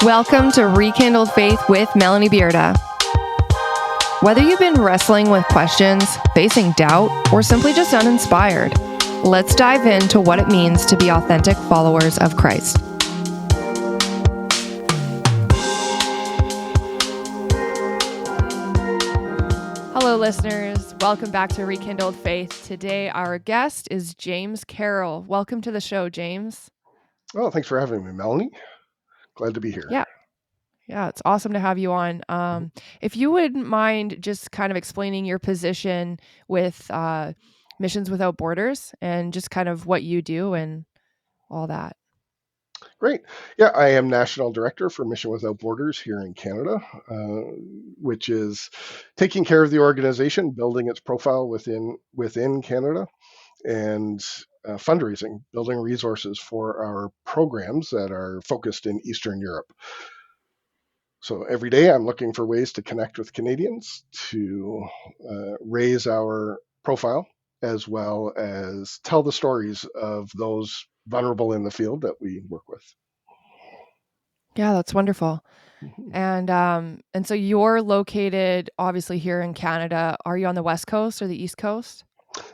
Welcome to Rekindled Faith with Melanie Beerda. Whether you've been wrestling with questions, facing doubt, or simply just uninspired, let's dive into what it means to be authentic followers of Christ. Hello, listeners. Welcome back to Rekindled Faith. Today, our guest is James Carroll. Welcome to the show, James. Oh, thanks for having me, Melanie. Glad to be here. Yeah, it's awesome to have you on. If you wouldn't mind just kind of explaining your position with Missions Without Borders and just kind of what you do and all that. Great. Yeah, I am National Director for Mission Without Borders here in Canada, which is taking care of the organization, building its profile within Canada, and fundraising, building resources for our programs that are focused in Eastern Europe. So every day I'm looking for ways to connect with Canadians to raise our profile, as well as tell the stories of those vulnerable in the field that we work with. Yeah, that's wonderful. Mhm. And so you're located obviously here in Canada. Are you on the West Coast or the East Coast?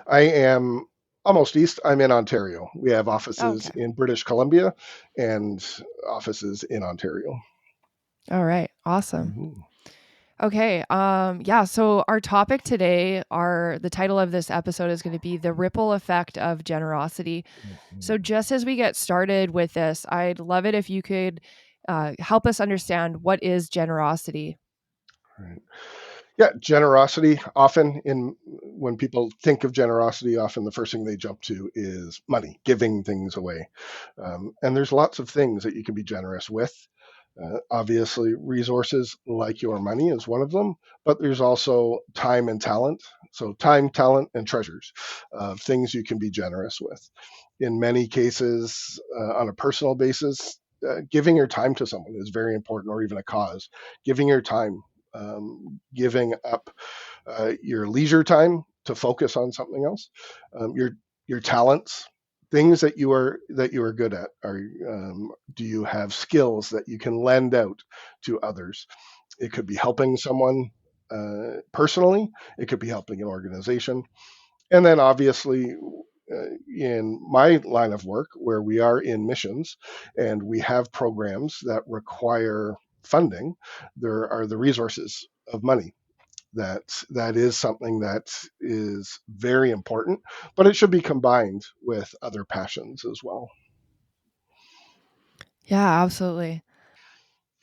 I am almost east. I'm in Ontario. We have offices Okay. in British Columbia and offices in Ontario. All right. Awesome. Mhm. Okay. Yeah. So our topic today, the title of this episode is going to be the ripple effect of generosity. So Mhm. just as we get started with this, I'd love it if you could help us understand what is generosity. Right. Yeah, generosity. Often, in when people think of generosity, often the first thing they jump to is money, giving things away. And there's lots of things that you can be generous with. Obviously, resources like your money is one of them, but there's also time and talent. So, time, talent, and treasures, things you can be generous with. In many cases, on a personal basis, giving your time to someone is very important, or even a cause. Giving your time, giving up your leisure time to focus on something else, your talents, things that you are good at. Do you have skills that you can lend out to others? It could be helping someone personally. It could be helping an organization, and then obviously. In my line of work, where we are in missions and we have programs that require funding, there are the resources of money. That is something that is very important, but it should be combined with other passions as well. Yeah, absolutely.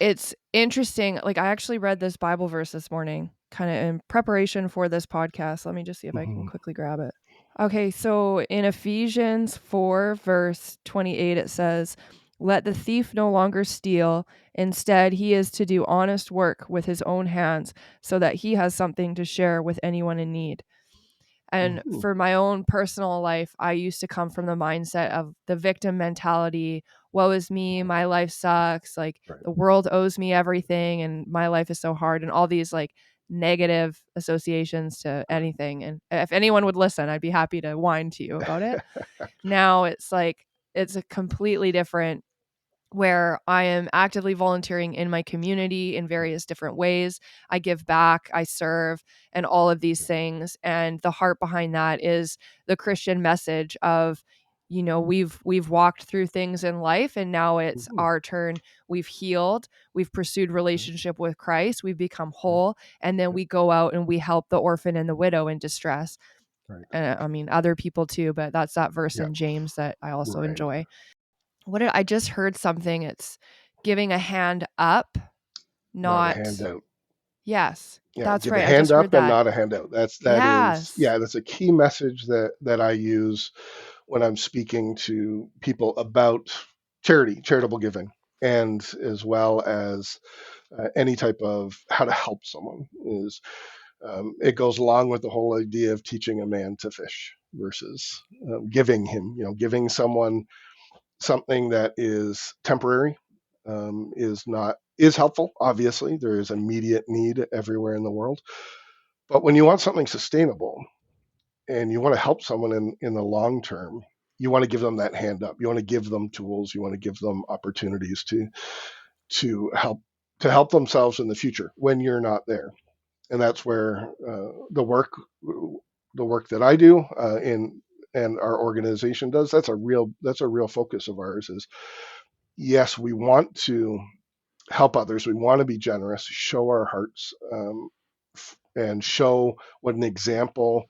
It's interesting. Like I actually read this Bible verse this morning, kind of in preparation for this podcast. Let me just see if I can Mhm. quickly grab it. Okay, so in Ephesians 4, verse 28, it says, "Let the thief no longer steal. Instead, he is to do honest work with his own hands so that he has something to share with anyone in need." And Mhm. for my own personal life, I used to come from the mindset of the victim mentality. Woe is me, my life sucks, like Right. the world owes me everything and my life is so hard, and all these like negative associations to anything. And if anyone would listen, I'd be happy to whine to you about it. Now it's like it's a completely different, where I am actively volunteering in my community in various different ways. I give back, I serve, and all of these things. And the heart behind that is the Christian message of, we've walked through things in life and now it's Mhm. our turn. We've healed, we've pursued relationship with Christ, we've become Right. whole, and then we go out and we help the orphan and the widow in distress. Right. And I mean other people too, but that's that verse Yeah. in James that I also Right. enjoy. I just heard something. It's giving a hand up, Not a not, handout. yes, Yeah, that's give a right. I hand just heard up and that. not a handout. Yes. That's a key message that I use when I'm speaking to people about charitable giving, and as well as any type of how to help someone. Is It goes along with the whole idea of teaching a man to fish versus giving someone something that is temporary, is helpful. Obviously, there is immediate need everywhere in the world, but when you want something sustainable and you want to help someone in the long term, you want to give them that hand up. You want to give them tools. You want to give them opportunities to help themselves in the future when you're not there. And that's where the work that I do in and our organization does. That's a real focus of ours. Is yes, we want to help others. We want to be generous, show our hearts, and show what an example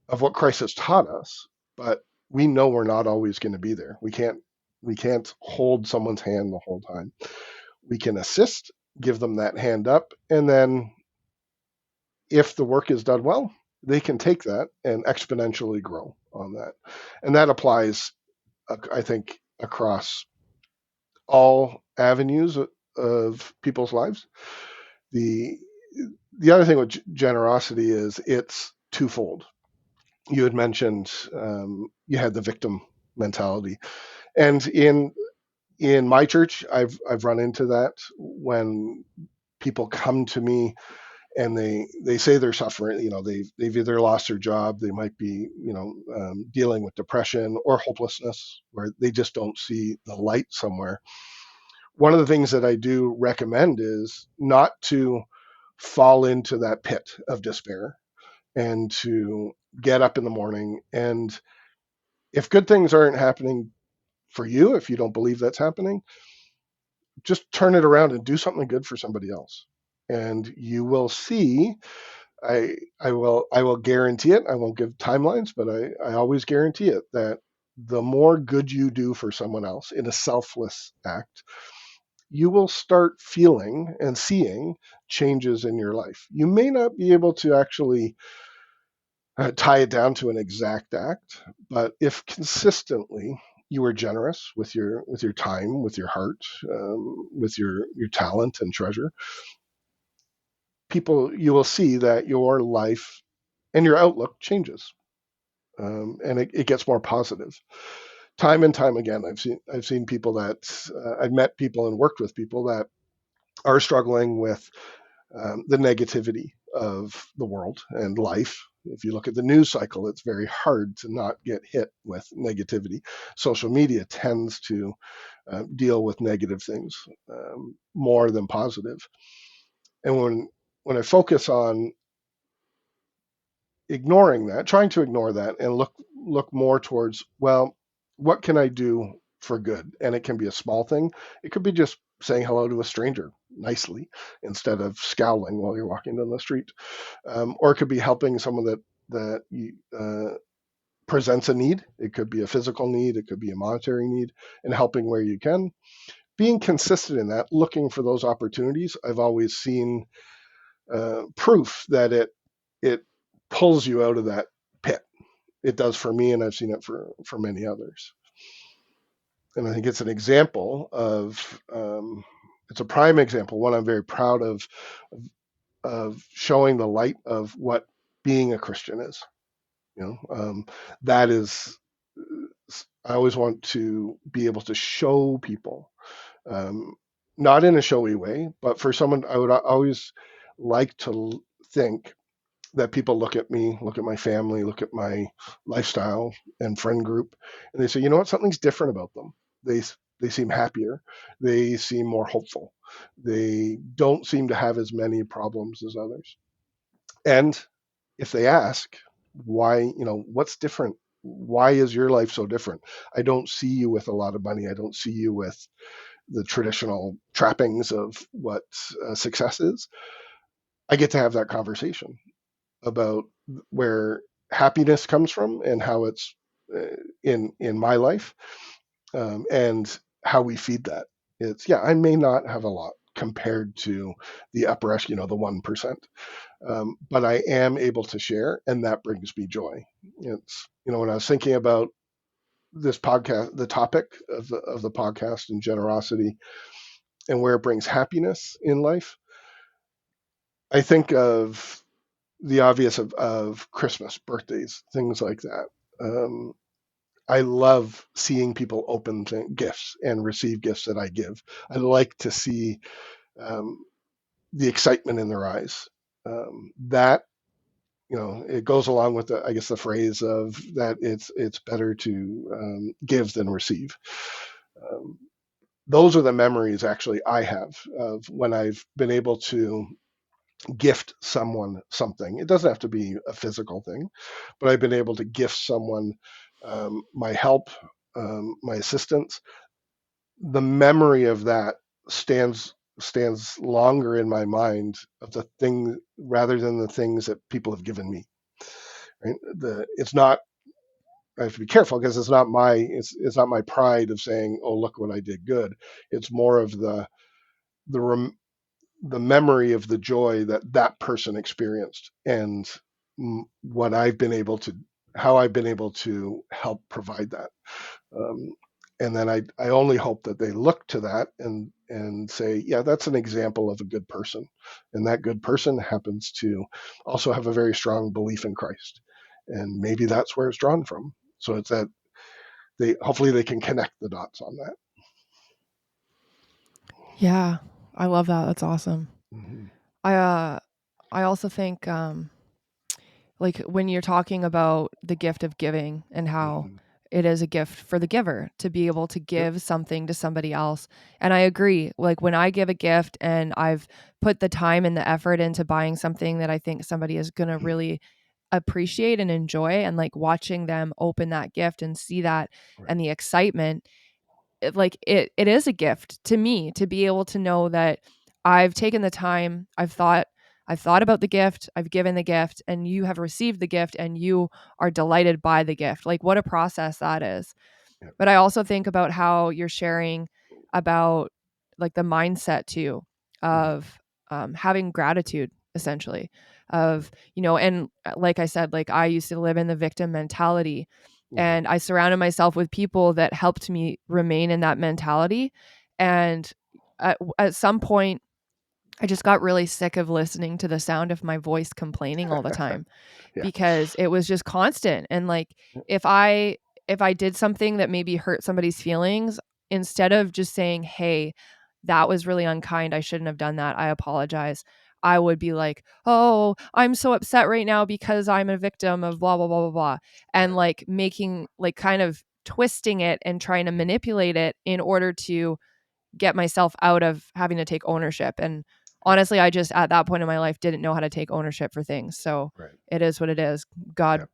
of what Christ has taught us. But we know we're not always going to be there. We can't hold someone's hand the whole time. We can assist, give them that hand up, and then if the work is done well, they can take that and exponentially grow on that. And that applies, I think, across all avenues of people's lives. The the other thing with generosity is it's twofold. You had mentioned you had the victim mentality, and in my church, I've run into that when people come to me and they say they're suffering. They've either lost their job, they might be dealing with depression or hopelessness, where they just don't see the light somewhere. One of the things that I do recommend is not to fall into that pit of despair, and to get up in the morning, and if good things aren't happening for you, if you don't believe that's happening, just turn it around and do something good for somebody else, and you will see. I will guarantee it. I won't give timelines, but I always guarantee it that the more good you do for someone else in a selfless act, you will start feeling and seeing changes in your life. You may not be able to actually tie it down to an exact act, but if consistently you are generous with your time, with your heart, with your talent and treasure, people you will see that your life and your outlook changes, and it gets more positive. Time and time again, I've seen people that I've met people and worked with people that are struggling with the negativity of the world and life. If you look at the news cycle, it's very hard to not get hit with negativity. Social media tends to deal with negative things more than positive. And when I focus on ignoring that, trying to ignore that, and look more towards, well, what can I do for good? And it can be a small thing. It could be just saying hello to a stranger nicely instead of scowling while you're walking down the street, or it could be helping someone that presents a need. It could be a physical need. It could be a monetary need, and helping where you can. Being consistent in that, looking for those opportunities. I've always seen proof that it pulls you out of that pit. It does for me, and I've seen it for many others. And I think it's an example of it's a prime example, one I'm very proud of showing the light of what being a Christian is. That is, I always want to be able to show people, um, not in a showy way, but for someone, I would always like to think that people look at me, look at my family, look at my lifestyle and friend group, and they say, you know what, something's different about them. They they seem happier, they seem more hopeful, they don't seem to have as many problems as others. And if they ask why, what's different? Why is your life so different? I don't see you with a lot of money. I don't see you with the traditional trappings of what success is. I get to have that conversation about where happiness comes from and how it's in my life, and how we feed that. It's, yeah, I may not have a lot compared to the upper echelon, the 1%, but I am able to share, and that brings me joy. It's, when I was thinking about this podcast, the topic of the podcast and generosity and where it brings happiness in life, I think of the obvious of Christmas, birthdays, things like that. Um, I love seeing people open gifts and receive gifts that I give. I like to see um, the excitement in their eyes. That, it goes along with I guess the phrase of that it's better to give than receive. Um, those are the memories actually I have of when I've been able to gift someone something. It doesn't have to be a physical thing, but I've been able to gift someone my help, my assistance. The memory of that stands longer in my mind of the thing rather than the things that people have given me. Right? It's not. I have to be careful because it's not my pride of saying, oh, look what I did good. It's more of the the memory of the joy that that person experienced and what I've been able to how I've been able to help provide that. Um, and then I only hope that they look to that and say, yeah, that's an example of a good person, and that good person happens to also have a very strong belief in Christ, and maybe that's where it's drawn from. So it's that they hopefully they can connect the dots on that. Yeah, I love that. That's awesome. Mm-hmm. I uh I also think like when you're talking about the gift of giving and how Mm-hmm. it is a gift for the giver to be able to Yep. give something to somebody else. And I agree. Like when I give a gift and I've put the time and the effort into buying something that I think somebody is going to really appreciate and enjoy, and like watching them open that gift and see that Right. and the excitement, it is a gift to me to be able to know that I've taken the time, I've thought about the gift, I've given the gift, and you have received the gift and you are delighted by the gift. Like what a process that is. Yep. But I also think about how you're sharing about like the mindset too Mm-hmm. of having gratitude essentially Right. of, and like I said, like I used to live in the victim mentality, Mm-hmm. and I surrounded myself with people that helped me remain in that mentality. And at some point, I just got really sick of listening to the sound of my voice complaining all the time Yeah. because it was just constant. And like Yep. if I did something that maybe hurt somebody's feelings, instead of just saying, "Hey, that was really unkind. I shouldn't have done that. I apologize." I would be like, "Oh, I'm so upset right now because I'm a victim of blah blah blah blah blah." And Right. like making like kind of twisting it and trying to manipulate it in order to get myself out of having to take ownership. And Yep. honestly, I just at that point in my life didn't know how to take ownership for things. So Right. it is what it is. God, Yep.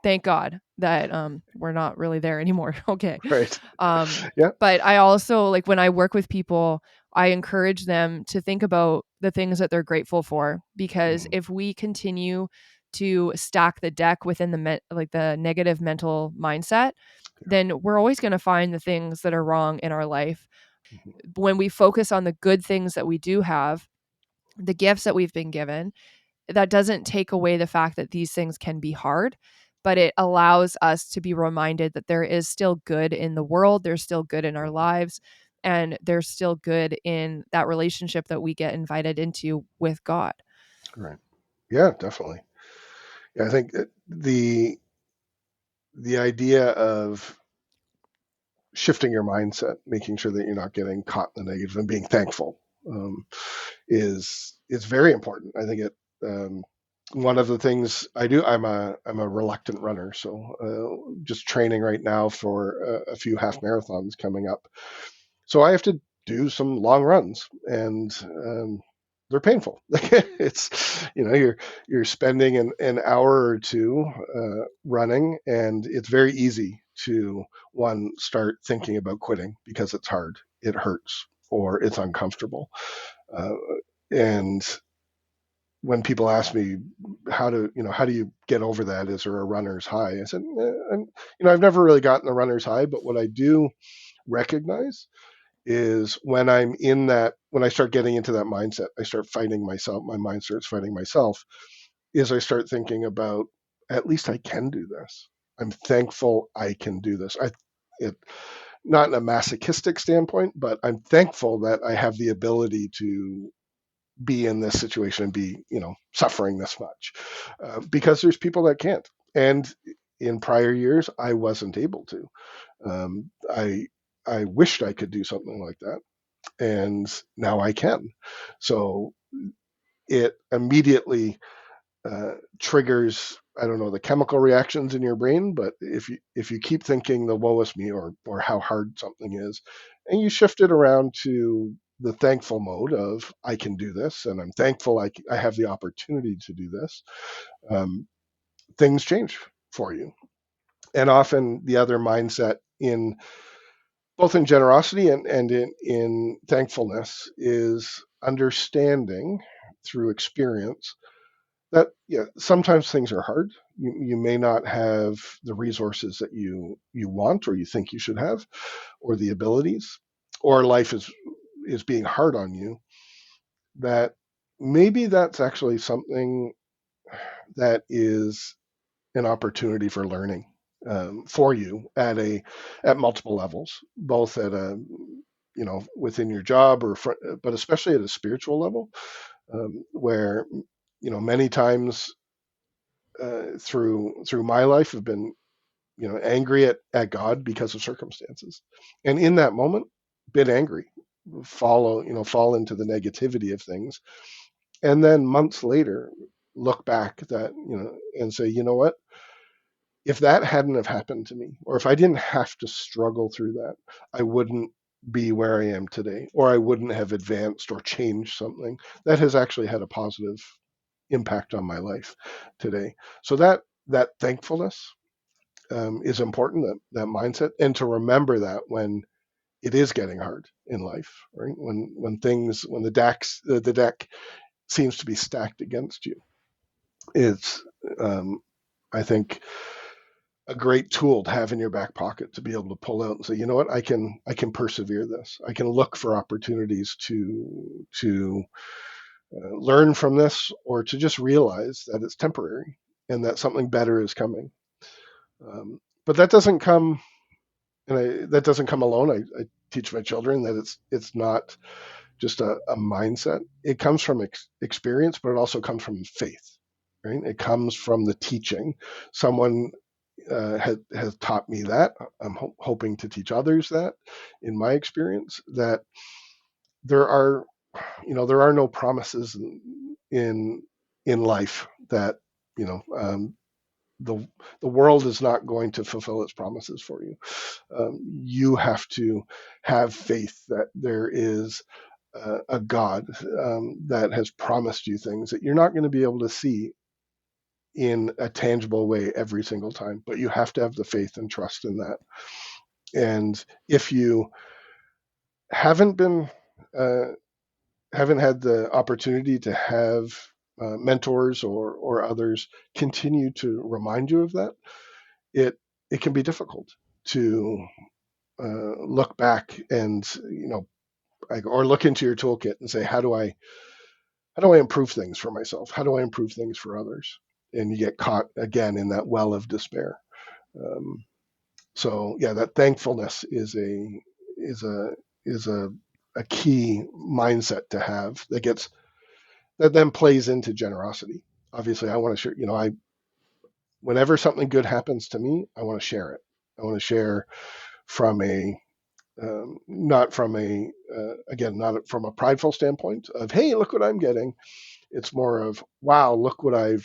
thank God that we're not really there anymore. Okay. Right. Um Yeah. but I also like when I work with people, I encourage them to think about the things that they're grateful for, because Mm-hmm. if we continue to stack the deck within like the negative mental mindset, Yeah. then we're always going to find the things that are wrong in our life. Mm-hmm. When we focus on the good things that we do have, the gifts that we've been given, that doesn't take away the fact that these things can be hard, but it allows us to be reminded that there is still good in the world, there's still good in our Mm-hmm. lives, and there's still good in that relationship that we get invited into with God. Right. Yeah, definitely. Yeah, I think the idea of shifting your mindset, making sure that you're not getting caught in the negative and being thankful, um, is very important. I think it. One of the things I do, I'm a reluctant runner, so just training right now for a few half marathons coming up. So I have to do some long runs, and they're painful. It's you're spending an hour or two running, and it's very easy to one start thinking about quitting because it's hard, it hurts, or it's uncomfortable. Uh, and when people ask me how do you get over that? Is there a runner's high? I said, I've never really gotten the runner's high, but what I do recognize is when I start getting into that mindset, I start fighting myself. My mind starts fighting myself. Is I start thinking about at least I can do this. I'm thankful I can do this. It not in a masochistic standpoint, but I'm thankful that I have the ability to be in this situation and be suffering this much because there's people that can't. And in prior years, I wasn't able to. Um, I I wished I could do something like that, and now I can. So it immediately triggers I don't know the chemical reactions in your brain, but if you keep thinking the woe is me or how hard something is, and you shift it around to the thankful mode of I can do this, and I'm thankful I have the opportunity to do this, um, things change for you. And often the other mindset in both in generosity and in thankfulness is understanding through experience that yeah, sometimes things are hard. You may not have the resources that you want or you think you should have, or the abilities, or life is being hard on you. That maybe that's actually something that is an opportunity for learning for you at multiple levels, both at a within your job but especially at a spiritual level, where many times through my life have been angry at God because of circumstances, and in that moment, been angry, fall into the negativity of things, and then months later look back that and say, you know what, if that hadn't have happened to me, or if I didn't have to struggle through that, I wouldn't be where I am today, or I wouldn't have advanced or changed something that has actually had a positive impact on my life today. So that thankfulness is important, that mindset, and to remember that when it is getting hard in life, right? When the deck seems to be stacked against you, it's I think a great tool to have in your back pocket to be able to pull out and say, you know what, I can persevere this. I can look for opportunities to learn from this, or to just realize that it's temporary and that something better is coming. But that doesn't come, that doesn't come alone. I teach my children that it's not just a mindset. It comes from experience, but it also comes from faith, right? It comes from the teaching. Someone has taught me that. I'm hoping to teach others that, in my experience, that there are, there are no promises in in life that you know um, the the world is not going to fulfill its promises for you. You have to have faith that there is a God that has promised you things that you're not going to be able to see in a tangible way every single time, but you have to have the faith and trust in that. And if you haven't been uh, haven't had the opportunity to have mentors or others continue to remind you of that, it it can be difficult to look back and like, or look into your toolkit and say, how do I improve things for myself? How do I improve things for others? And you get caught again in that well of despair. Um, so yeah, that thankfulness is a is a key mindset to have that then plays into generosity. Obviously, I want to share. I whenever something good happens to me, I want to share it. I want to share from a not from a again, not from a prideful standpoint of hey, look what I'm getting. It's more of wow, look what I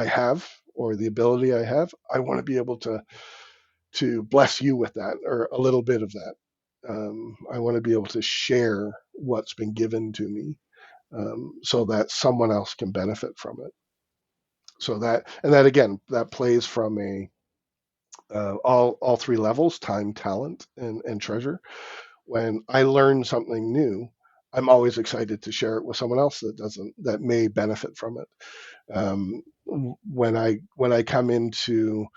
have, or the ability I have. I want to be able to bless you with that, or a little bit of that. I want to be able to share what's been given to me, so that someone else can benefit from it. So that again, that plays from a all three levels: time, talent, and treasure. When I learn something new, I'm always excited to share it with someone else that may benefit from it. When I come into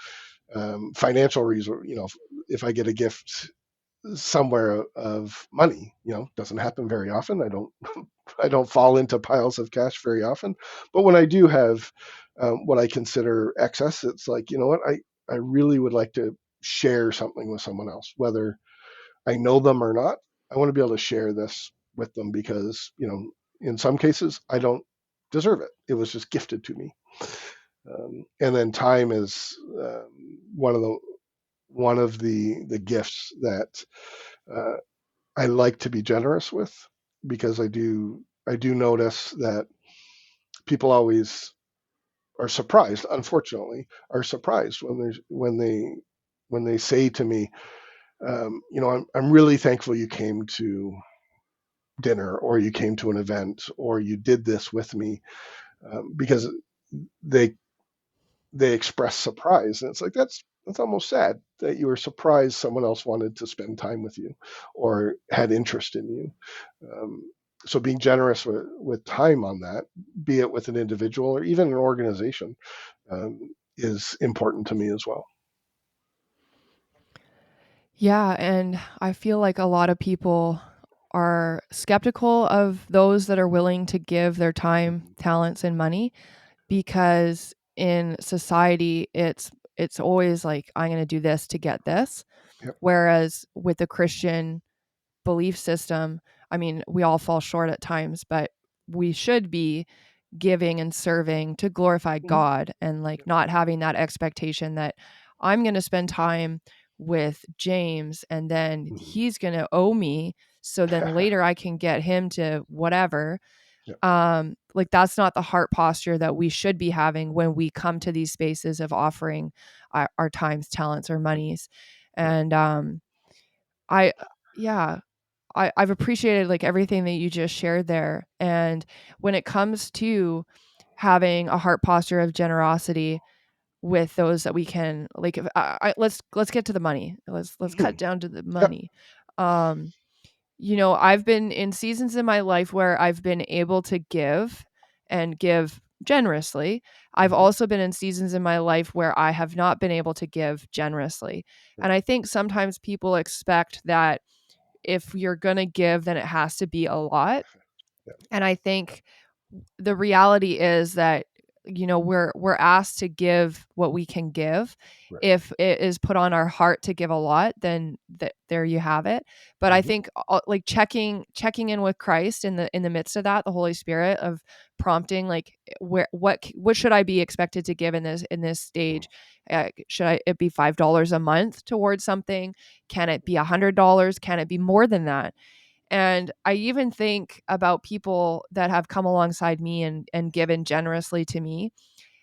financial resource, if I get a gift somewhere of money, doesn't happen very often. I don't fall into piles of cash very often, but when I do have what I consider excess, it's like, you know what, I really would like to share something with someone else, whether I know them or not. I want to be able to share this with them because, in some cases, I don't deserve it. It was just gifted to me. And then time is one of the gifts that uh, I like to be generous with, because I do notice that people always are surprised, unfortunately, are surprised when there's when they say to me, I'm really thankful you came to dinner, or you came to an event, or you did this with me, because they they express surprise, and it's like that's almost sad that you were surprised someone else wanted to spend time with you or had interest in you. Um, so being generous with time on that, be it with an individual or even an organization, is important to me as well. Yeah, and I feel like a lot of people are skeptical of those that are willing to give their time, Mm-hmm. talents, and money because in society it's always like I'm going to do this to get this. Yep. Whereas with the Christian belief system, I mean, we all fall short at times, but we should be giving and serving to glorify Mm-hmm. God and like Yep. not having that expectation that I'm going to spend time with James and then Mm-hmm. he's going to owe me so then later I can get him to whatever. Yep. Like that's not the heart posture that we should be having when we come to these spaces of offering our times, talents, or monies. Right. And I yeah, I've appreciated like everything that you just shared there. And when it comes to having a heart posture of generosity with those that we can like, if, let's get to the money. Let's cut down to the Yep. money. Um, I've been in seasons in my life where I've been able to give and give generously. I've Mm-hmm. also been in seasons in my life where I have not been able to give generously. Yep. And I think sometimes people expect that if you're going to give, then it has to be a lot. Yep. And I think the reality is that we're asked to give what we can give. Right. If it is put on our heart to give a lot, then there you have it. But I Mm-hmm. think like checking in with Christ in the midst of that, the Holy Spirit of prompting, like what should I be expected to give in this stage? Should it be $5 a month towards something? Can it be $100? Can it be more than that? And I even think about people that have come alongside me and given generously to me.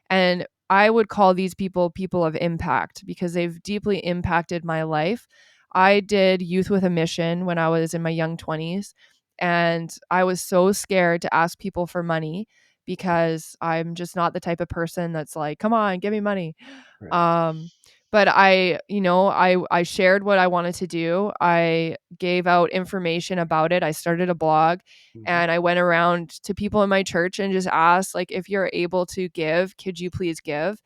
And I would call these people people of impact because they've deeply impacted my life. I did youth with a mission when I was in my young 20s. And I was so scared to ask people for money because I'm just not the type of person that's like, come on, give me money. Right. Um, but I shared what I wanted to do. I gave out information about it. I started a blog Mm-hmm. and I went around to people in my church and just asked like if you're able to give, could you please give?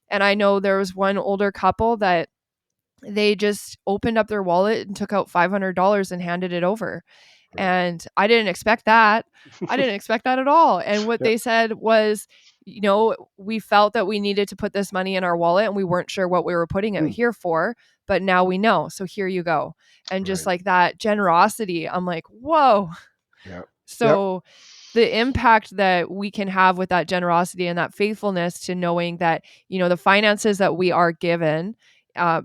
And I know there was one older couple that they just opened up their wallet and took out $500 and handed it over. Right. And I didn't expect that. I didn't expect that at all. And what Yep. they said was, we felt that we needed to put this money in our wallet and we weren't sure what we were putting it Mm. here for, but now we know. So here you go. And just Right. like that generosity, I'm like, whoa. Yep. Yep. So the impact that we can have with that generosity and that faithfulness to knowing that, the finances that we are given,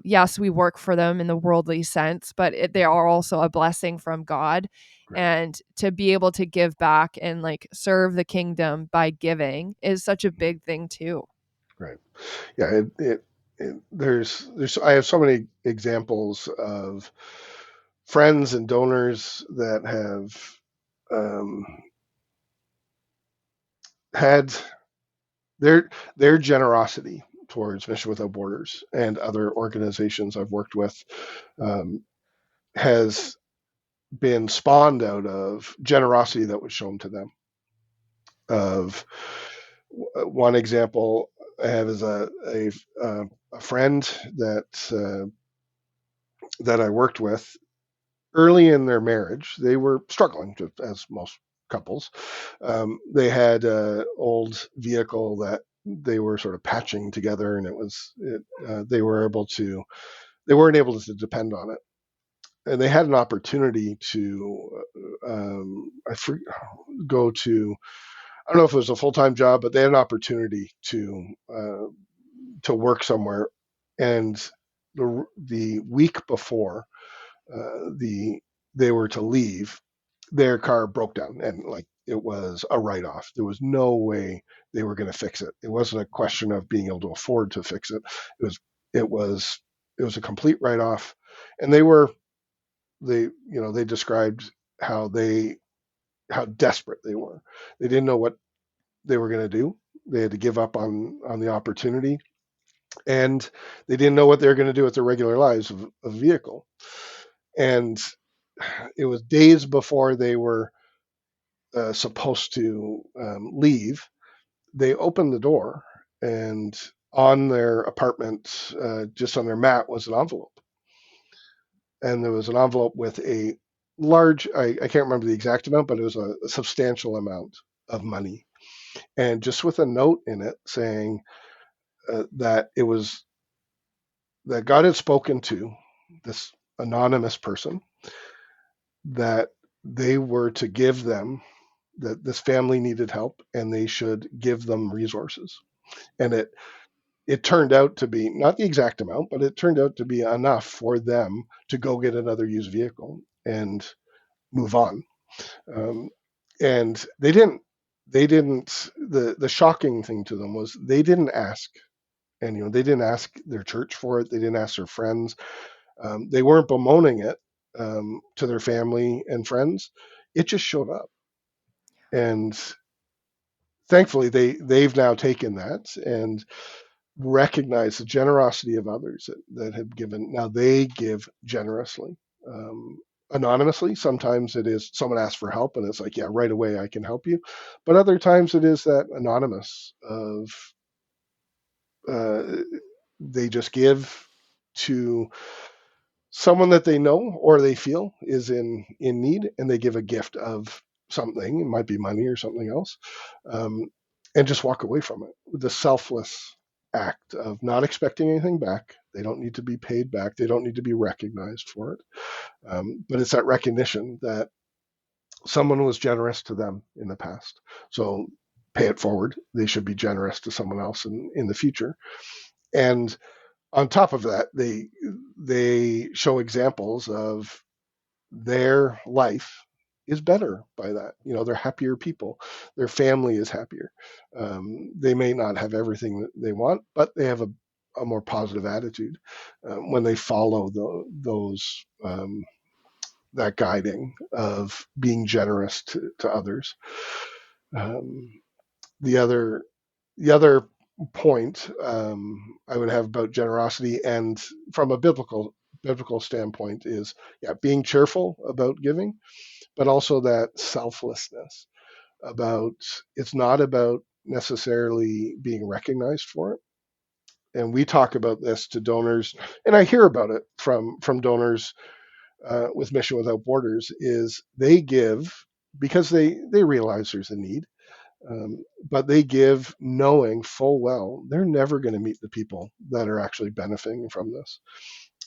yes, we work for them in the worldly sense, but they are also a blessing from God. Right. And to be able to give back and like serve the kingdom by giving is such a big thing too. Right. Yeah. There's I have so many examples of friends and donors that have um, had their generosity towards Mission Without Borders and other organizations I've worked with, um, has been spawned out of generosity that was shown to them. Of one example I have is a friend that I worked with early in their marriage. They were struggling, just as most couples. They had an old vehicle that they were sort of patching together, and they weren't able to depend on it, and they had an opportunity to go to, I don't know if it was a full time job, but they had an opportunity to work somewhere, and the week before the they were to leave, their car broke down and like it was a write-off. There was no way they were going to fix it. It wasn't a question of being able to afford to fix it. It was it was it was a complete write-off, and they described how how desperate they were. They didn't know what they were going to do. They had to give up on the opportunity, and they didn't know what they were going to do with their regular lives of vehicle. And it was days before they were supposed to leave. They opened the door, and on their apartment, just on their mat, was an envelope. And there was an envelope with a large, I can't remember the exact amount, but it was a substantial amount of money. And just with a note in it saying that it was that God had spoken to this anonymous person, that they were to give them, that this family needed help and they should give them resources. And it turned out to be not the exact amount, but it turned out to be enough for them to go get another used vehicle and move on. Um, and the shocking thing to them was they didn't ask anyone. They didn't ask their church for it. They didn't ask their friends. They weren't bemoaning it to their family and friends. It just showed up. And thankfully they've now taken that and recognize the generosity of others that have given. Now they give generously, um, anonymously. Sometimes it is someone asks for help and it's like, yeah, right away I can help you. But other times it is that anonymous of uh, they just give to someone that they know or they feel is in need, and they give a gift of something. It might be money or something else, um, and just walk away from it. The selfless act of not expecting anything back. They don't need to be paid back. They don't need to be recognized for it. But it's that recognition that someone was generous to them in the past. So pay it forward. They should be generous to someone else in the future. And on top of that, they show examples of their life is better by that. They're happier people. Their family is happier. They may not have everything that they want, but they have a more positive attitude when they follow those that guiding of being generous to others. Um, the other the other point I would have about generosity, and from a biblical standpoint, is being cheerful about giving, but also that selflessness about it's not about necessarily being recognized for it. And we talk about this to donors, and I hear about it from donors with Mission Without Borders. Is they give because they realize there's a need, but they give knowing full well they're never going to meet the people that are actually benefiting from this.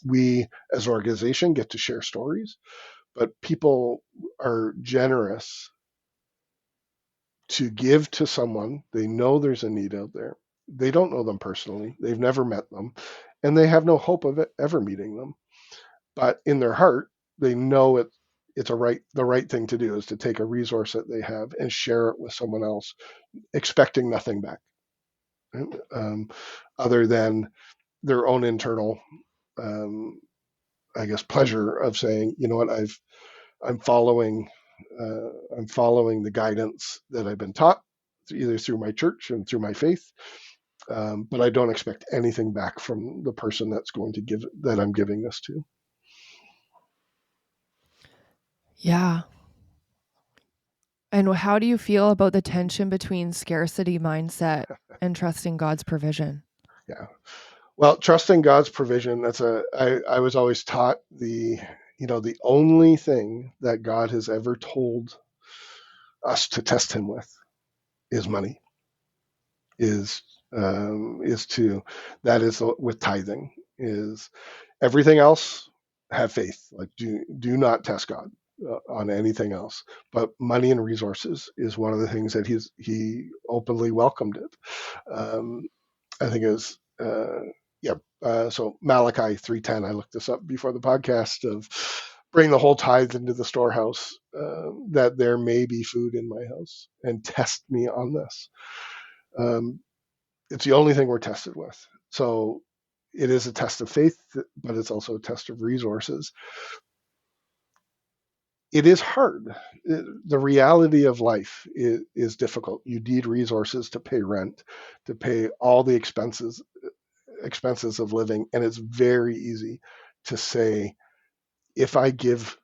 We, as an organization, get to share stories, but people are generous to give to someone. They know there's a need out there. They don't know them personally. They've never met them, and they have no hope of it ever meeting them. But in their heart, they know it's the right thing to do is to take a resource that they have and share it with someone else, expecting nothing back, um, other than their own internal, um, I guess, pleasure of saying, you know what, I'm following, I'm following the guidance that I've been taught, either through my church and through my faith, but I don't expect anything back from the person that I'm giving this to. Yeah. And how do you feel about the tension between scarcity mindset and trusting God's provision? Yeah. Well, trusting God's provision, I was always taught the only thing that God has ever told us to test him with is money, is is to that is with tithing, is everything else have faith, like do not test God on anything else, but money and resources is one of the things that he openly welcomed it. I think it was yeah. So Malachi 3:10. I looked this up before the podcast. Of bring the whole tithe into the storehouse, that there may be food in my house, and test me on this. Um, it's the only thing we're tested with. So it is a test of faith, but it's also a test of resources. It is hard. The reality of life is difficult. You need resources to pay rent, to pay all the expenses of living, and it's very easy to say, if I give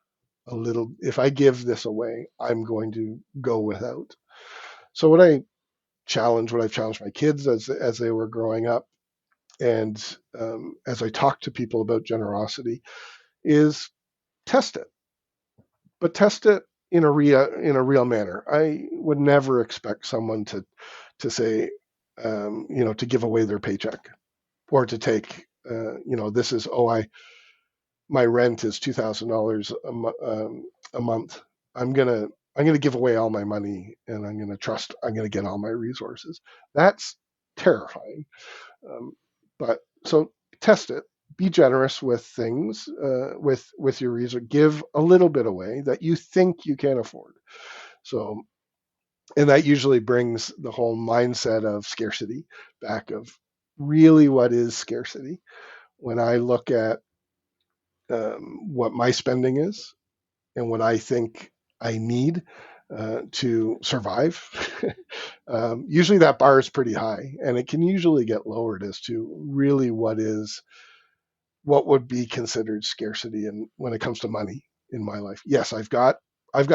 if I give this away, I'm going to go without. So what I've challenged my kids as they were growing up, and as I talk to people about generosity, is test it, but test it in a real manner. I would never expect someone to say, to give away their paycheck, or to take, this is, I my rent is $2,000 a month. I'm gonna I'm gonna give away all my money, and I'm gonna get all my resources. That's terrifying. But so test it. Be generous with things, with your resource. Give a little bit away that you think you can afford. So, and that usually brings the whole mindset of scarcity back. Of really, what is scarcity? When I look at what my spending is and what I think I need to survive, usually that bar is pretty high, and it can usually get lowered as to really what would be considered scarcity. And when it comes to money in my life, yes, I've got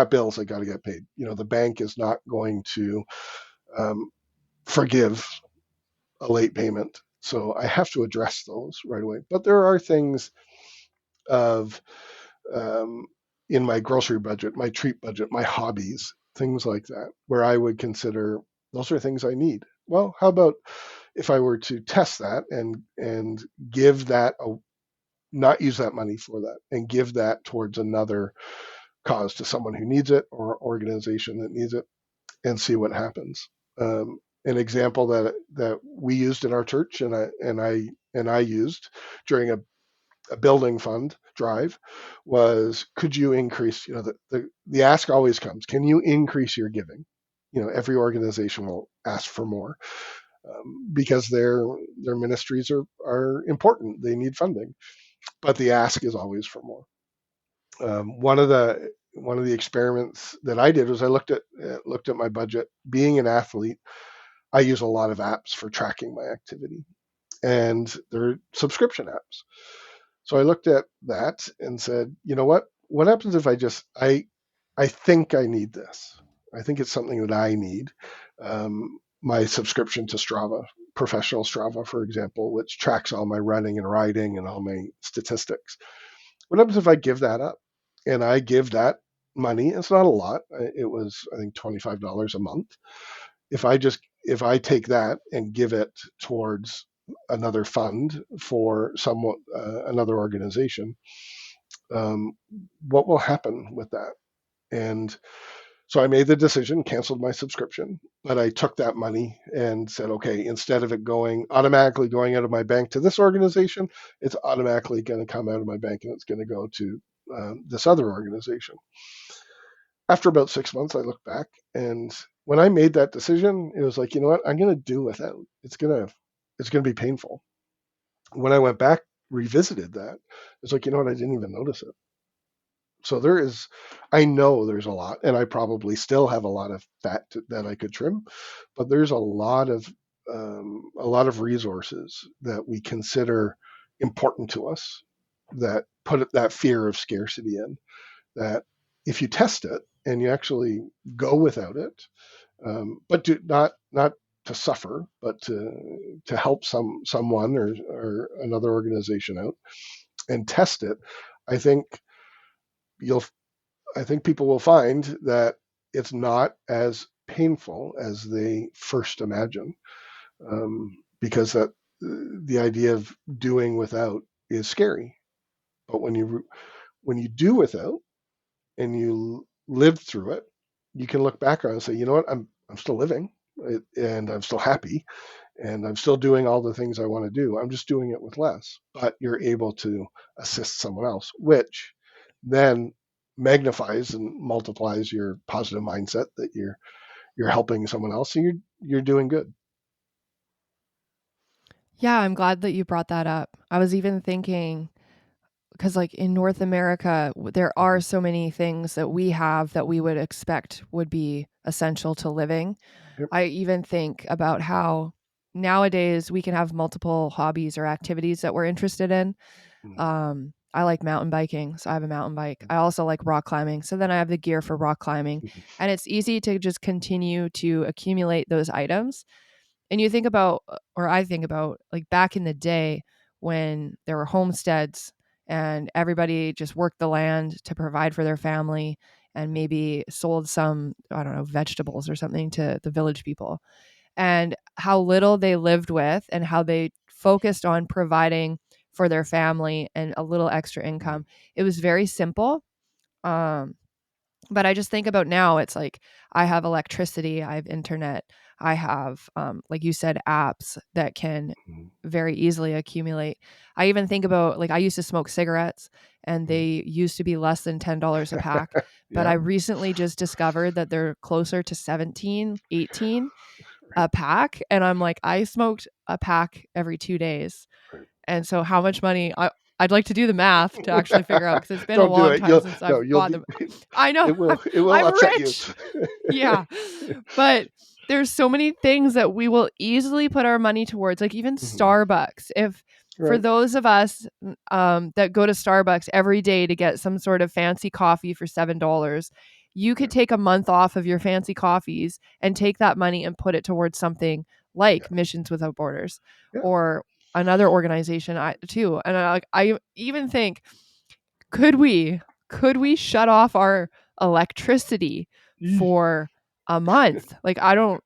bills I got to get paid. The bank is not going to um, forgive a late payment, so I have to address those right away. But there are things of um, in my grocery budget, my treat budget, my hobbies, things like that, where I would consider those are things I need. Well, how about if I were to test that and give that not use that money for that, and give that towards another cause, to someone who needs it, or organization that needs it, and see what happens. An example that we used in our church, and I used during a building fund drive, was, could you increase, the ask always comes, can you increase your giving? Every organization will ask for more, because their ministries are important, they need funding, but the ask is always for more. One of the experiments that I did was I looked at my budget. Being an athlete, I use a lot of apps for tracking my activity, and they're subscription apps. So I looked at that and said, you know what? What happens if I think I need this? I think it's something that I need. My subscription to Strava, professional Strava, for example, which tracks all my running and riding and all my statistics. What happens if I give that up? And I give that money. It's not a lot. It was, I think, $25 a month. If I take that and give it towards another fund for another organization, um, what will happen with that? And so I made the decision, canceled my subscription, but I took that money and said, okay, instead of it automatically going out of my bank to this organization, it's automatically going to come out of my bank, and it's going to go to this other organization. After about 6 months, I looked back, and when I made that decision, it was like, you know what, I'm going to do without. It's going to be painful. When I went back, revisited that, it's like, you know what, I didn't even notice it. So I know there's a lot, and I probably still have a lot of fat that I could trim, but there's a lot of resources that we consider important to us, that put that fear of scarcity in, that if you test it and you actually go without it, but not to suffer, but to help someone or another organization out, and test it, I think you'll I think people will find that it's not as painful as they first imagine, because the idea of doing without is scary. But when you do without and you live through it, you can look back on it and say, you know what, I'm still living, and I'm still happy, and I'm still doing all the things I want to do. I'm just doing it with less. But you're able to assist someone else, which then magnifies and multiplies your positive mindset that you're helping someone else and you're doing good. Yeah, I'm glad that you brought that up. I was even thinking, because like in North America, there are Mhm. so many things that we have that we would expect would be essential to living. Yep. I even think about how nowadays we can have multiple hobbies or activities that we're interested in. Mhm. I like mountain biking, so I have a mountain bike. I also like rock climbing, so then I have the gear for rock climbing. And it's easy to just continue to accumulate those items. And you think about, or I think about, like back in the day when there were homesteads and everybody just worked the land to provide for their family and maybe sold some, I don't know, vegetables or something to the village people, and how little they lived with and how they focused on providing for their family and a little extra Mhm. income. It was very simple. Um, but I just think about now, it's like I have electricity, I have internet, I have, like you said, apps that can Mhm. very easily accumulate. I even think about, like, I used to smoke cigarettes and Mhm. they used to be less than $10 a pack. But I Yeah. recently just discovered that they're closer to 17, 18 Right. a pack. And I'm like, I smoked a pack every 2 days. Right. And so how much money I'd like to do the math to actually figure out, because it's been a Don't do long it. time since I've You'll bought be them. I know. it will I'm upset you. rich. Yeah. But there's so many things that we will easily put our money towards, like even Mhm. Starbucks. If for Right. those of us that go to Starbucks every day to get some sort of fancy coffee for $7, you Yeah. could take a month off of your fancy coffees and take that money and put it towards something Yeah. like Missions Without Borders Yeah. or another organization too. And I even think, could we shut off our electricity Eesh. for a month? Like I don't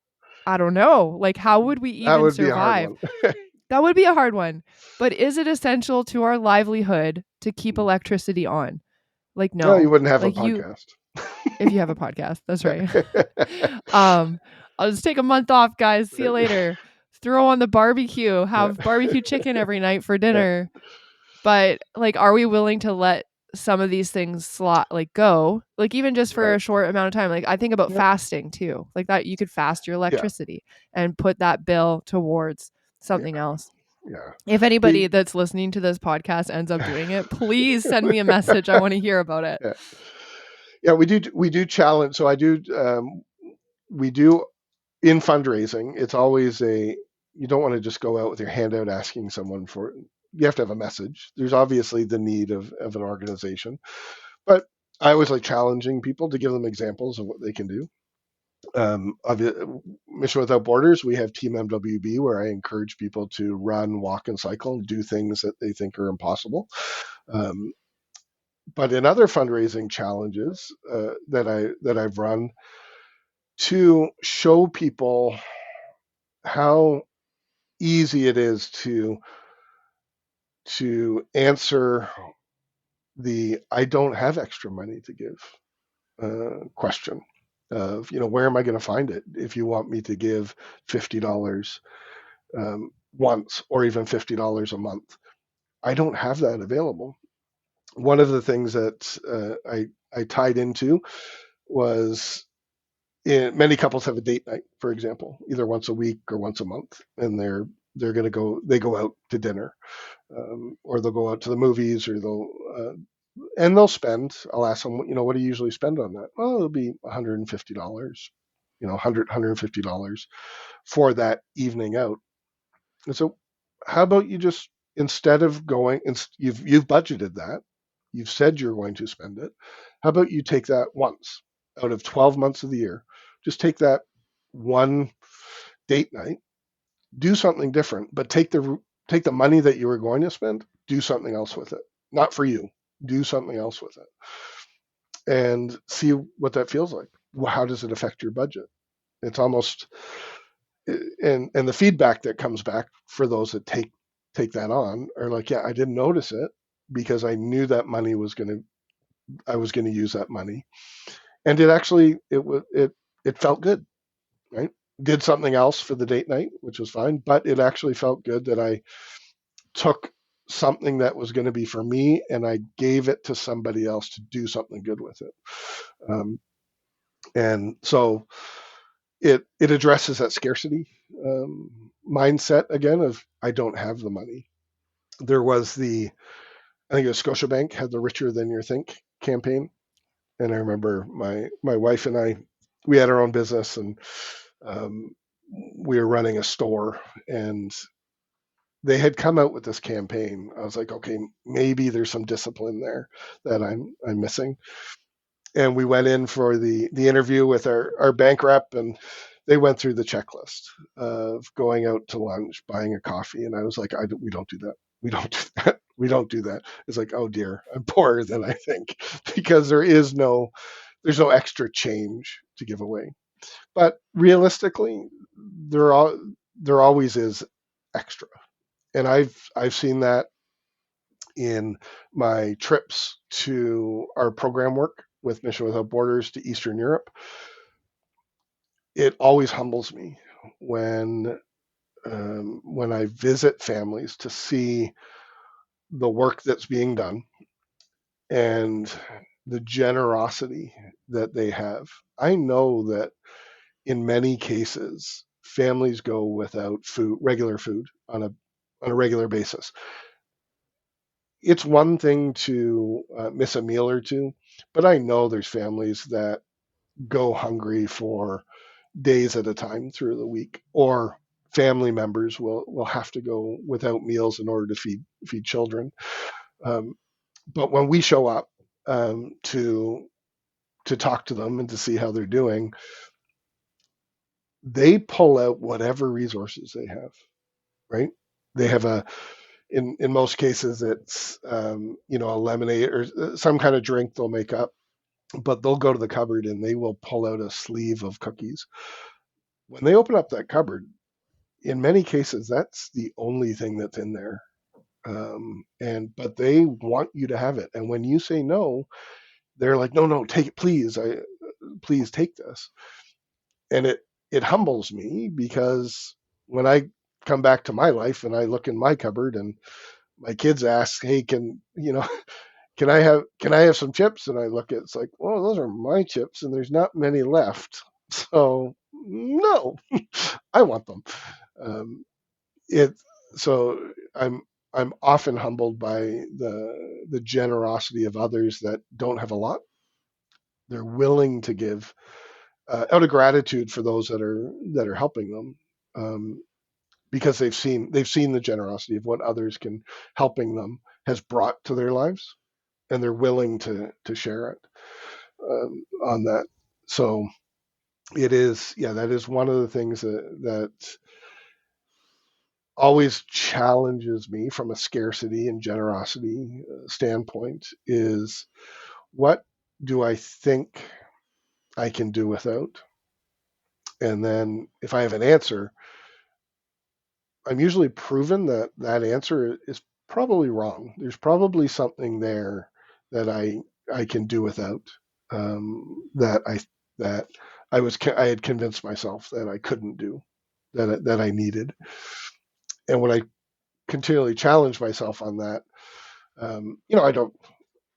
know. Like how would we That even would be a hard survive? one. That would be a hard one. But is it essential to our livelihood to keep electricity on? Like No, you no. wouldn't have a Like you, podcast. if you have a podcast, that's right. um I'll just take a month off, guys. See you Right. later. Throw on the barbecue, Yeah. have barbecue chicken every night for Yeah. dinner. But like, are we willing to let some of these things like go, like even just for Right. a short amount of time? Like I think about Yep. fasting too, like that you could fast your Yeah. electricity and put that bill towards Yeah. something else. Yeah. If anybody The that's listening to this podcast ends up doing it, please send me a message. I want to hear about it. yeah. Yeah, we do challenge. So I do we do in fundraising. It's always a you don't want to just go out with your hand out asking someone for. You have to have a message. There's obviously the need of an organization, but I always like challenging people to give them examples of what they can do. Of Mission Without Borders, we have Team MWB, where I encourage people to run, walk, and cycle, and do things that they think are impossible. Um, but in other fundraising challenges that I've run, to show people how easy it is to answer the "I don't have extra money to give" question of where am I going to find it if you want me to give $50 once or even $50 a month. I don't have that available. One of the things that I tied into was many couples have a date night, for example, either once a week or once a month, and they're going to go out to dinner, or they'll go out to the movies, or they'll spend. I'll ask them, what do you usually spend on that? Well, it'll be $150, 150 dollars for that evening out. And so, how about you just instead of going, you've budgeted that, you've said you're going to spend it. How about you take that once out of 12 months of the year? Just take that one date night, do something different, but take the money that you were going to spend, do something else with it. Not for you. Do something else with it and see what that feels like. How does it affect your budget? It's almost and the feedback that comes back for those that take that on are like, yeah, I didn't notice it because I knew that money was going to I was going to use that money, and it actually it felt good, right? Did something else for the date night, which was fine, but it actually felt good that I took something that was going to be for me, and I gave it to somebody else to do something good with it. Um, and so it addresses that scarcity mindset again of I don't have the money. There was I think it was Scotiabank had the Richer Than You Think campaign, and I remember my wife and I, we had our own business, and um, we were running a store, and they had come out with this campaign. I was like, okay, maybe there's some discipline there that I'm missing. And we went in for the interview with our bank rep, and they went through the checklist of going out to lunch, buying a coffee, and I was like, we don't do that. We don't do that. We don't do that. It's like, oh dear, I'm poorer than I think because there's no extra change to give away. But realistically, there are there always is extra, and I've seen that in my trips to our program work with Mission Without Borders to Eastern Europe. It always humbles me when I visit families to see the work that's being done and the generosity that they have. I know that in many cases, families go without food, regular food, on a regular basis. It's one thing to miss a meal or two, but I know there's families that go hungry for days at a time through the week, or family members will have to go without meals in order to feed children. Um, but when we show up to talk to them and to see how they're doing, they pull out whatever resources they have. Right? They have in most cases it's a lemonade or some kind of drink they'll make up, but they'll go to the cupboard and they will pull out a sleeve of cookies. When they open up that cupboard, in many cases that's the only thing that's in there, and but they want you to have it, and when you say no, they're like, no, no, take it, please, please take this. And it humbles me because when I come back to my life and I look in my cupboard and my kids ask, hey, can I have some chips? And I look at it's like, well, those are my chips and there's not many left. So no, I want them. Um, it so I'm often humbled by the generosity of others that don't have a lot. They're willing to give out of gratitude for those that are helping them, because they've seen the generosity of what others can helping them has brought to their lives, and they're willing to share it on that. So it is, yeah, that is one of the things that always challenges me from a scarcity and generosity standpoint is what do I think I can do without? And then if I have an answer, I'm usually proven that that answer is probably wrong. There's probably something there that I can do without, that I had convinced myself that I couldn't do, that I needed. And when I continually challenge myself on that, I don't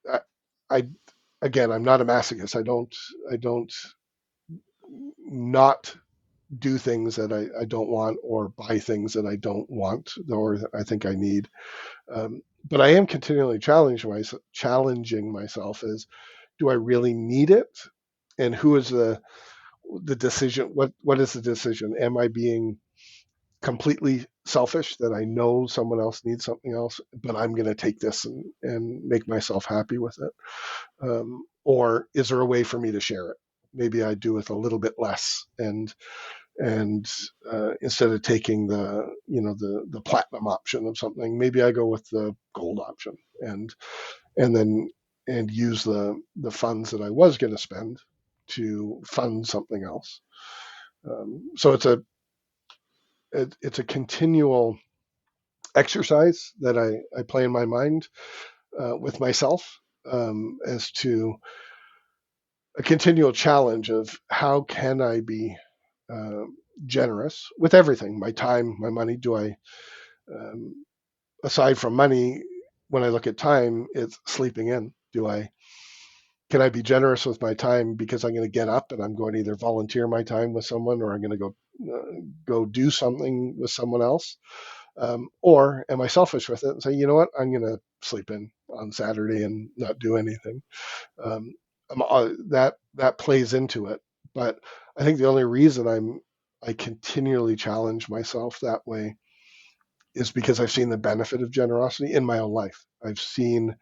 I, I again, I'm not a masochist. I don't not do things that I don't want or buy things that I don't want or that I think I need. But I am continually challenging myself as, do I really need it? And who is the decision? What is the decision? Am I being completely selfish that I know someone else needs something else, but I'm going to take this and make myself happy with it? Or is there a way for me to share it? Maybe I do with a little bit less, and instead of taking the platinum option of something, maybe I go with the gold option, and then and use the funds that I was going to spend to fund something else. So it's a continual exercise that I play in my mind with myself, as to a continual challenge of how can I be uh, generous with everything, my time, my money. Do I um, aside from money, when I look at time, it's sleeping in. Can I be generous with my time because I'm going to get up and I'm going to either volunteer my time with someone, or I'm going to go do something with someone else, or am I selfish with it and say, you know what, I'm going to sleep in on Saturday and not do anything? Um, that plays into it. But I think the only reason I continually challenge myself that way is because I've seen the benefit of generosity in my own life. I've been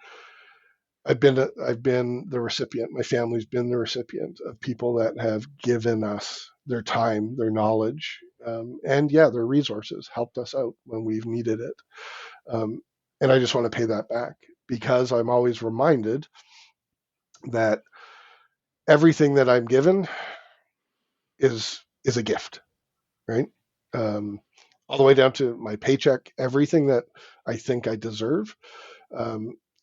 the recipient. My family's been the recipient of people that have given us their time, their knowledge, and yeah, their resources, helped us out when we've needed it. Um, and I just want to pay that back, because I'm always reminded that everything that I'm given is a gift, right? Um, all the way down to my paycheck, everything that I think I deserve.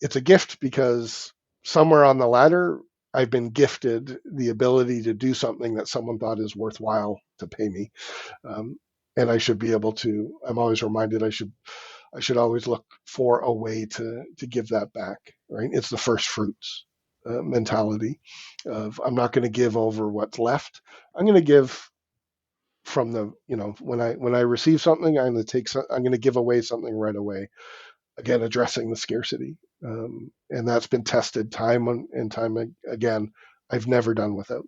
It's a gift because somewhere on the ladder, I've been gifted the ability to do something that someone thought is worthwhile to pay me. Um, and I should be able to, I'm always reminded I should always look for a way to give that back, right? It's the first fruits mentality of, I'm not going to give over what's left. I'm going to give from the, when I receive something, I'm going to give away something right away. Again, addressing the scarcity, and that's been tested time and time again. I've never done without,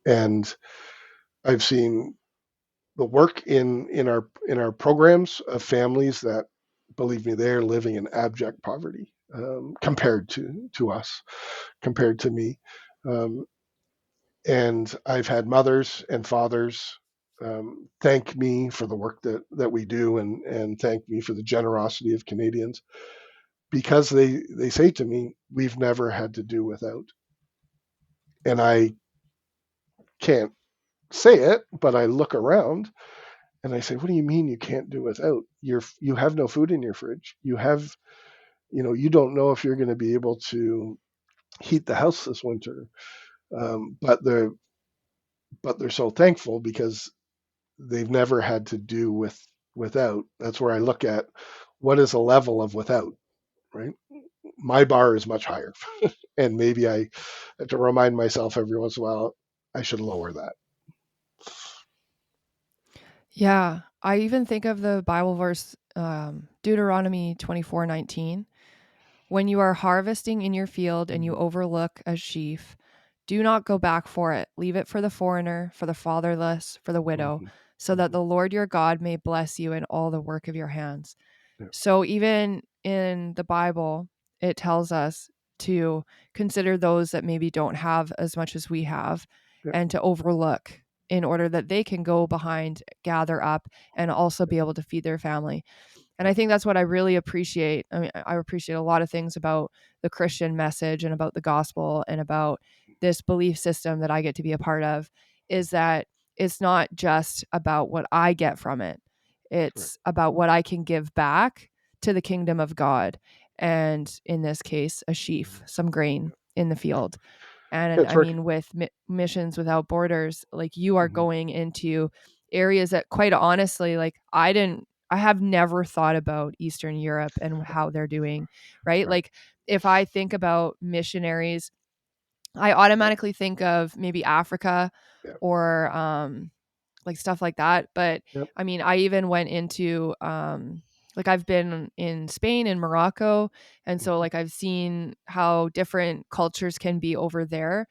and I've seen the work in our programs of families that, believe me, they're living in abject poverty, compared to us, compared to me. Um, and I've had mothers and fathers thank me for the work that we do, and thank me for the generosity of Canadians, because they say to me, we've never had to do without. And I can't say it, but I look around and I say, what do you mean you can't do without? You have no food in your fridge. You don't know if you're going to be able to heat the house this winter. But they're so thankful because they've never had to do without. That's where I look at, what is a level of without, right? My bar is much higher, and maybe I have to remind myself every once in a while I should lower that. Yeah. I even think of the Bible verse, Deuteronomy 24:19. When you are harvesting in your field and you Mm-hmm. overlook a sheaf, do not go back for it. Leave it for the foreigner, for the fatherless, for the widow, Mm-hmm. so that Mm-hmm. the Lord your God may bless you in all the work of your hands. Yeah. So even in the Bible, it tells us to consider those that maybe don't have as much as we have, Yeah. and to overlook in order that they can go behind, gather up, and also be able to feed their family. And Yeah. I think that's what I really appreciate. I mean, I appreciate a lot of things about the Christian message and about the gospel and about this belief system that I get to be a part of, is that it's not just about what I get from it. Right. It's about what I can give back to the kingdom of God. And in this case, a sheaf, Mm-hmm. some grain in the field. Yeah, And it's I work. mean, with Missions Without Borders, like, you are Mm-hmm. going into areas that, quite honestly, like, I have never thought about Eastern Europe and how they're doing, right? Right. Like, if I think about missionaries, I Yeah. automatically think of maybe Africa, Yeah. or like stuff like that. But Yep. I mean, I even went into like, I've been in Spain and Morocco, and so Mm-hmm. like I've seen how different cultures can be over there.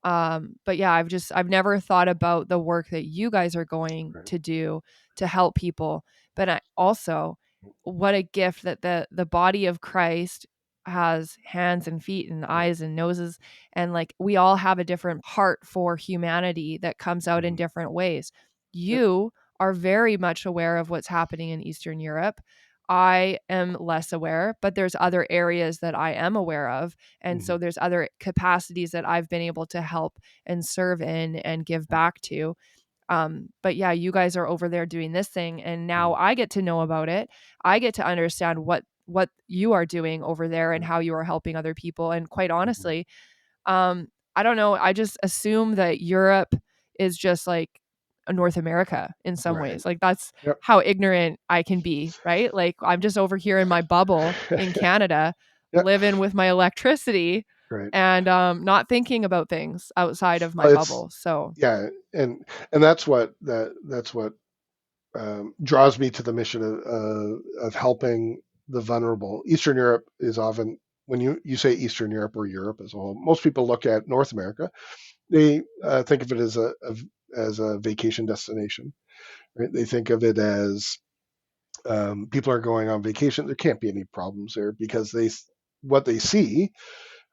But yeah, I've never thought about the work that you guys are going Right. to do to help people. But I also, what a gift that the body of Christ has hands and feet and Yeah. eyes and noses, and like, we all have a different heart for humanity that comes out in Mm-hmm. different ways. Yep. You are very much aware of what's happening in Eastern Europe. I am less aware, but there's other areas that I am aware of, and Mm-hmm. so there's other capacities that I've been able to help and serve in and give back to. But yeah, you guys are over there doing this thing, and now Mm-hmm. I get to know about it. I get to understand what you are doing over there and Yeah. how you are helping other people. And quite Mm-hmm. honestly, I don't know, I just assume that Europe is just like North America in some Right. ways. Like that's Yep. how ignorant I can be, right? Like I'm just over here in my bubble in Canada, Yeah. living with my electricity Right. and not thinking about things outside of my Well, it's bubble. So yeah, and that's what draws me to the mission of helping the vulnerable. Eastern Europe is often, when you say Eastern Europe or Europe as a whole, most people look at North America. They think of it as a vacation destination, right? They think of it as people are going on vacation. There can't be any problems there because what they see,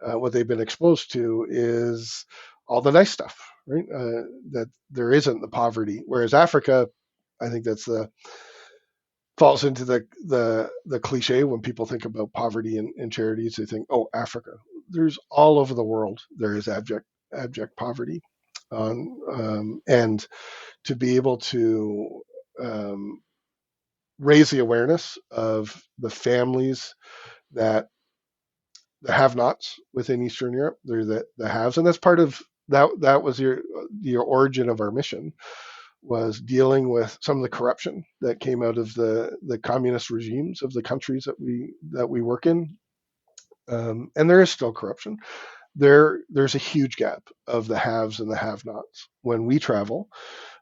what they've been exposed to is all the nice stuff, right? That there isn't the poverty. Whereas Africa, I think that's the falls into the cliche when people think about poverty and charities. They think, oh, Africa. There's all over the world. There is abject poverty, and to be able to um, raise the awareness of the families that the have-nots within Eastern Europe. They're the haves, and that's part of that. That was your origin of our mission, was dealing with some of the corruption that came out of the communist regimes of the countries that we work in. And there is still corruption. There's a huge gap of the haves and the have-nots. When we travel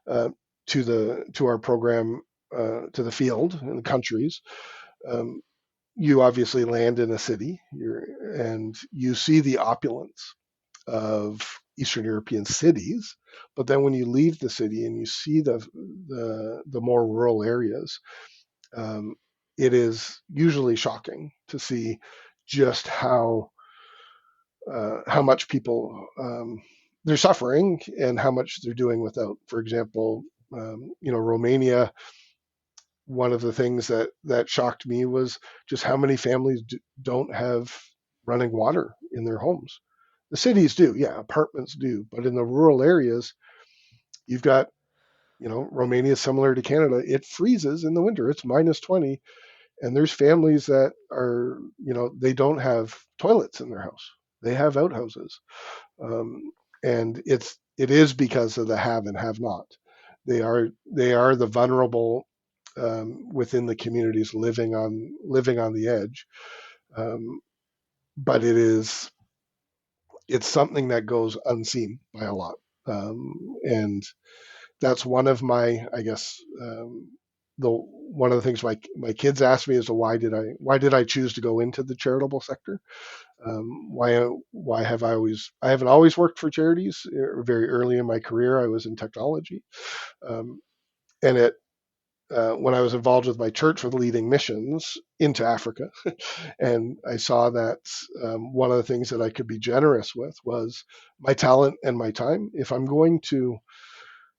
uh, to our program, to the field in the countries, um, you obviously land in a city, and you see the opulence of Eastern European cities. But then when you leave the city and you see the more rural areas, um, it is usually shocking to see just how much people they're suffering and how much they're doing without. For example, Romania. One of the things that shocked me was just how many families don't have running water in their homes. The cities do, yeah, apartments do, but in the rural areas, you've got, Romania is similar to Canada. It freezes in the winter. It's minus 20, and there's families that are, they don't have toilets in their house. They have outhouses, um, and it is because of the have and have not. They are the vulnerable within the communities living on the edge. Um, but it's something that goes unseen by a lot, and that's one of my, I guess, the one of the things my kids ask me is, why did I choose to go into the charitable sector? Why I haven't always worked for charities. Very early in my career, I was in technology, um, and when I was involved with my church with leading missions into Africa, and I saw that one of the things that I could be generous with was my talent and my time. If I'm going to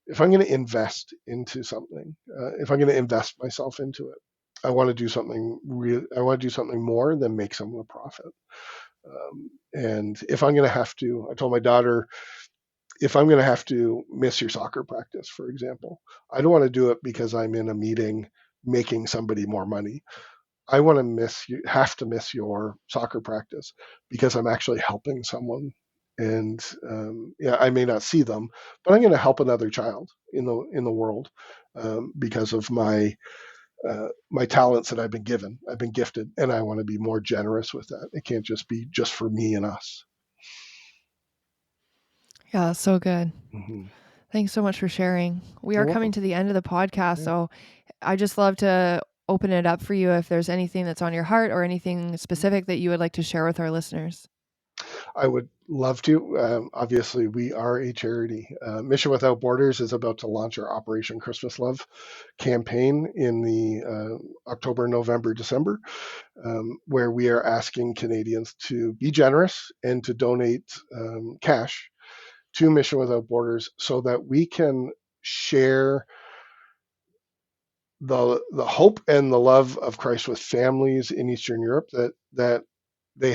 invest into something, if I'm going to invest myself into it, I want to do something real. I want to do something more than make someone a profit. And if I'm going to have to, I told my daughter, if I'm going to have to miss your soccer practice, for example, I don't want to do it because I'm in a meeting making somebody more money. I want to have to miss your soccer practice because I'm actually helping someone. And yeah, I may not see them, but I'm going to help another child in the world, because of my talents that I've been given. I've been gifted, and I want to be more generous with that. It can't just be just for me and us. yeah, so good. Hmm. Thanks so much for sharing. We are You're coming welcome. to the end of the podcast, Yeah. so I just love to open it up for you if there's anything that's on your heart or anything specific that you would like to share with our listeners. I would love to. Obviously, we are a charity. Mission Without Borders is about to launch our Operation Christmas Love campaign in the October, November, December, where we are asking Canadians to be generous and to donate cash to Mission Without Borders so that we can share the hope and the love of Christ with families in Eastern Europe that they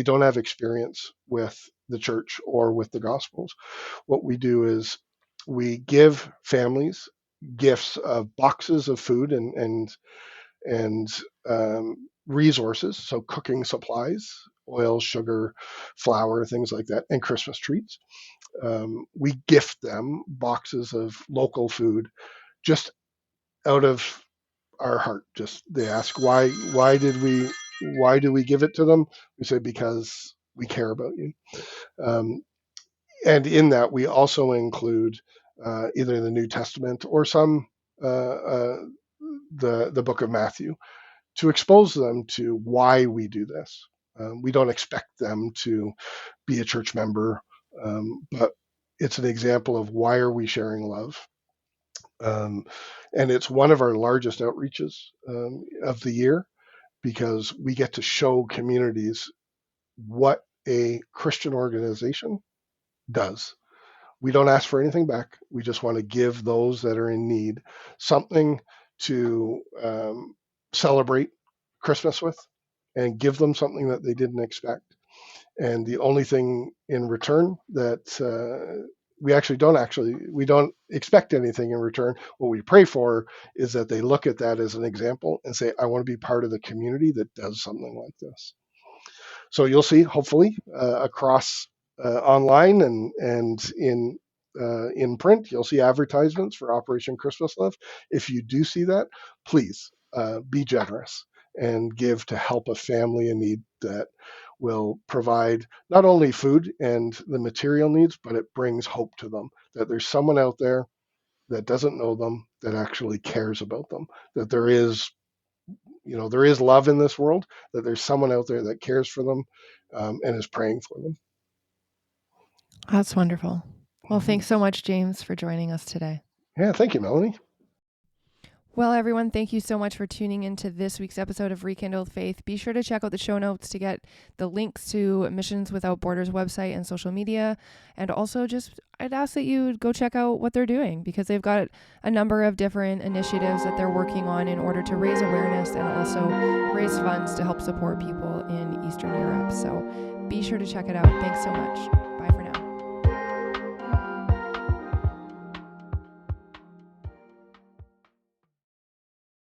don't have experience with the church or with the Gospels. What we do is we give families gifts of boxes of food and resources, so cooking supplies, oil, sugar, flour, things like that, and Christmas treats. We gift them boxes of local food just out of our heart. Just they ask why do we give it to them? We say because we care about you. Um, and in that we also include either the New Testament or some the book of Matthew to expose them to why we do this. We don't expect them to be a church member, but it's an example of why are we sharing love. Um, and it's one of our largest outreaches of the year because we get to show communities what a Christian organization does. We don't ask for anything back. We just want to give those that are in need something to celebrate Christmas with and give them something that they didn't expect. And the only thing in return that we don't expect anything in return. What we pray for is that they look at that as an example and say, I want to be part of the community that does something like this. So you'll see, hopefully, across online and in print, you'll see advertisements for Operation Christmas Love. If you do see that, please be generous and give to help a family in need that will provide not only food and the material needs, but it brings hope to them that there's someone out there that doesn't know them that actually cares about them, that there is love in this world, that there's someone out there that cares for them and is praying for them. That's wonderful. Well, Mhm. thanks so much, James, for joining us today. Yeah, thank you, Melanie. Well, everyone, thank you so much for tuning into this week's episode of Rekindled Faith. Be sure to check out the show notes to get the links to Missions Without Borders website and social media. And also I'd ask that you go check out what they're doing because they've got a number of different initiatives that they're working on in order to raise awareness and also raise funds to help support people in Eastern Europe. So be sure to check it out. Thanks so much. Bye for now.